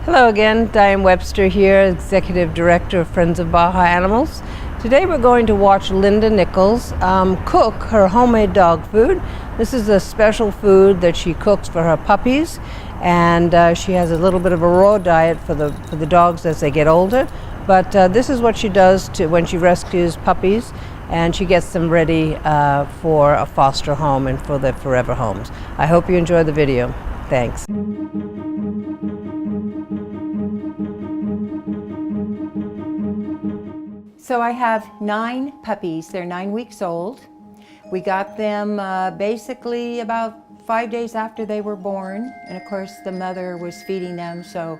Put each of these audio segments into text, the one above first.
Hello again, Diane Webster here, Executive Director of Friends of Baja Animals. Today we're going to watch Linda Nichols cook her homemade dog food. This is a special food that she cooks for her puppies, and she has a little bit of a raw diet for the dogs as they get older. But this is what she does when she rescues puppies, and she gets them ready for a foster home and for the forever homes. I hope you enjoy the video. Thanks. So I have 9 puppies. They're 9 weeks old. We got them basically about 5 days after they were born. And of course the mother was feeding them, so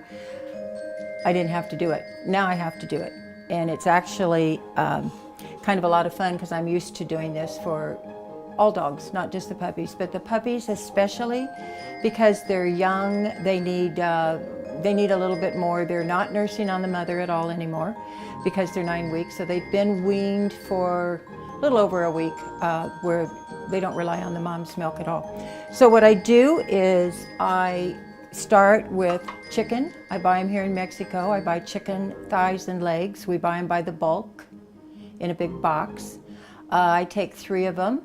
I didn't have to do it. Now I have to do it. And it's actually kind of a lot of fun because I'm used to doing this for all dogs, not just the puppies, but the puppies especially because they're young. They need a little bit more. They're not nursing on the mother at all anymore because they're 9 weeks. So they've been weaned for a little over a week where they don't rely on the mom's milk at all. So what I do is I start with chicken. I buy them here in Mexico. I buy chicken thighs and legs. We buy them by the bulk in a big box. I take 3 of them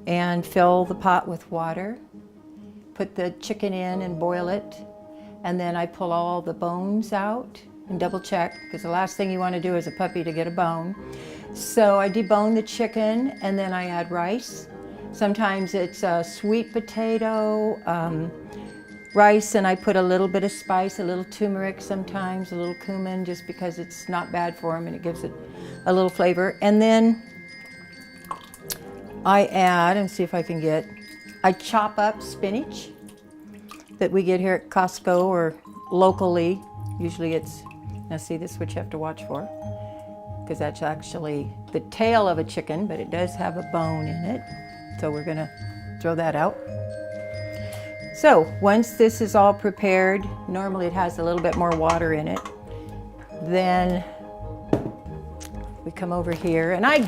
and fill the pot with water, put the chicken in and boil it, and then I pull all the bones out and double check, because the last thing you want to do as a puppy to get a bone. So I debone the chicken and then I add rice. Sometimes it's sweet potato, rice, and I put a little bit of spice, a little turmeric sometimes, a little cumin, just because it's not bad for them and it gives it a little flavor. And then I add, and see if I can get, I chop up spinach that we get here at Costco or locally. Usually it's, now see, this is what you have to watch for, because that's actually the tail of a chicken, but it does have a bone in it. So we're gonna throw that out. So once this is all prepared, normally it has a little bit more water in it, then we come over here and I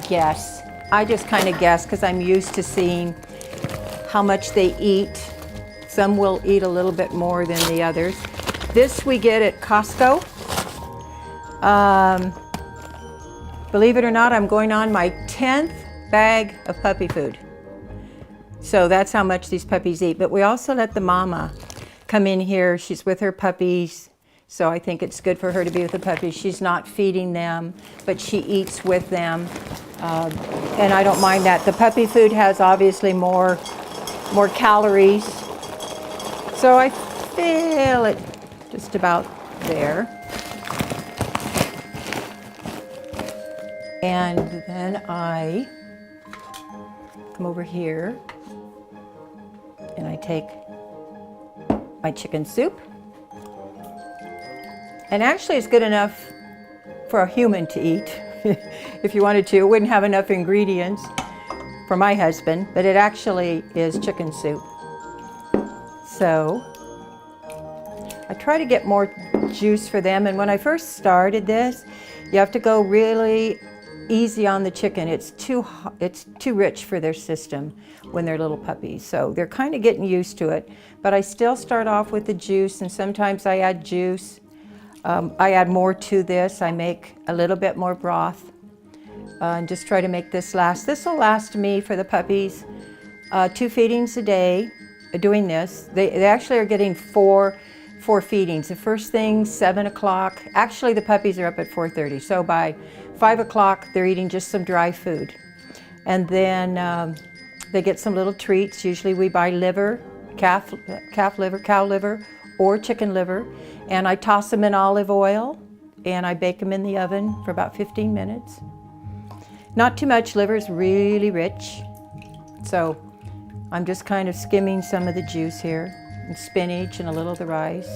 just kind of guess because I'm used to seeing how much they eat. Some will eat a little bit more than the others. This we get at Costco. Believe it or not, I'm going on my 10th bag of puppy food. So that's how much these puppies eat. But we also let the mama come in here. She's with her puppies. So I think it's good for her to be with the puppies. She's not feeding them, but she eats with them. And I don't mind that. The puppy food has obviously more calories. So I fill it just about there. And then I come over here and I take my chicken soup. And actually it's good enough for a human to eat if you wanted to. It wouldn't have enough ingredients for my husband, but it actually is chicken soup. So I try to get more juice for them. And when I first started this, you have to go really easy on the chicken. It's too rich for their system when they're little puppies. So they're kind of getting used to it. But I still start off with the juice, and sometimes I add juice. I add more to this. I make a little bit more broth and just try to make this last. This will last me for the puppies 2 feedings a day doing this. They actually are getting four feedings. The first thing, 7 o'clock. Actually, the puppies are up at 4:30. So by 5 o'clock, they're eating just some dry food. And then they get some little treats. Usually we buy liver, calf liver, cow liver, or chicken liver. And I toss them in olive oil and I bake them in the oven for about 15 minutes. Not too much. Liver is really rich. So I'm just kind of skimming some of the juice here, and spinach and a little of the rice.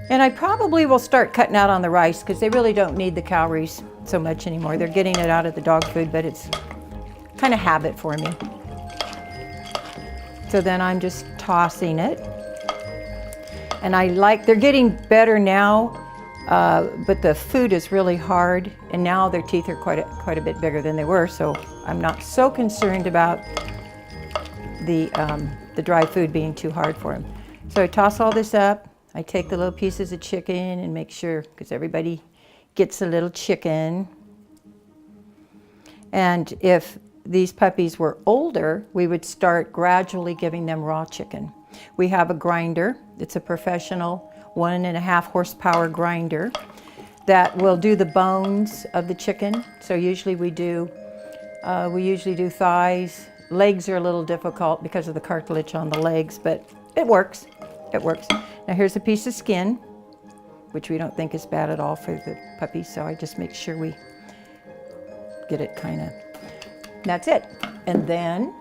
And I probably will start cutting out on the rice because they really don't need the calories so much anymore. They're getting it out of the dog food, but it's kind of habit for me. So then I'm just tossing it. And they're getting better now, but the food is really hard, and now their teeth are quite a bit bigger than they were, so I'm not so concerned about the dry food being too hard for them. So I toss all this up. I take the little pieces of chicken and make sure, because everybody gets a little chicken. And if these puppies were older, we would start gradually giving them raw chicken. We have a grinder. It's a professional 1.5 horsepower grinder that will do the bones of the chicken. So usually we usually do thighs. Legs are a little difficult because of the cartilage on the legs, but it works. It works. Now here's a piece of skin, which we don't think is bad at all for the puppy, so I just make sure we get it kind of, that's it. And then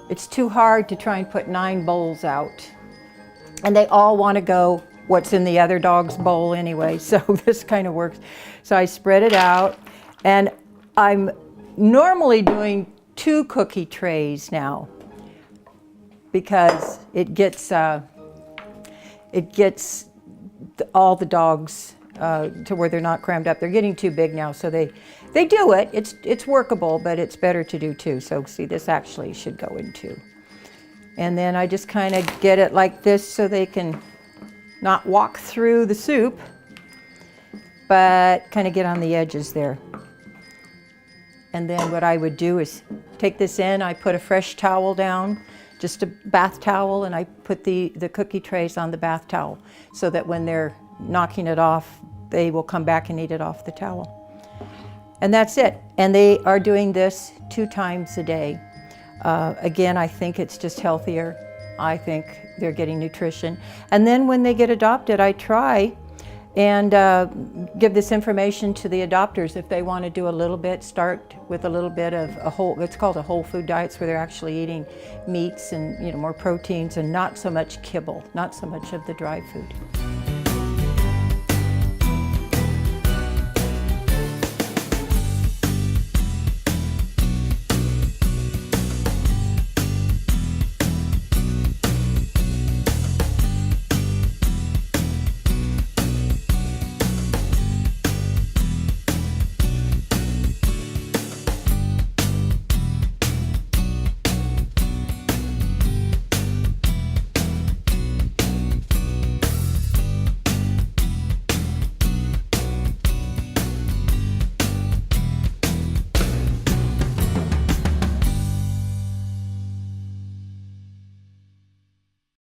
it's too hard to try and put 9 bowls out. And they all want to go what's in the other dog's bowl anyway, so this kind of works. So I spread it out, and I'm normally doing 2 cookie trays now because it gets all the dogs to where they're not crammed up. They're getting too big now, so they do it. It's workable, but it's better to do 2. So see, this actually should go in 2. And then I just kind of get it like this so they can not walk through the soup, but kind of get on the edges there. And then what I would do is take this in, I put a fresh towel down, just a bath towel, and I put the cookie trays on the bath towel so that when they're knocking it off, they will come back and eat it off the towel. And that's it. And they are doing this 2 times a day. Again, I think it's just healthier. I think they're getting nutrition. And then when they get adopted, I try and give this information to the adopters if they want to do a little bit, start with a little bit of it's called a whole food diets, where they're actually eating meats and more proteins and not so much kibble, not so much of the dry food.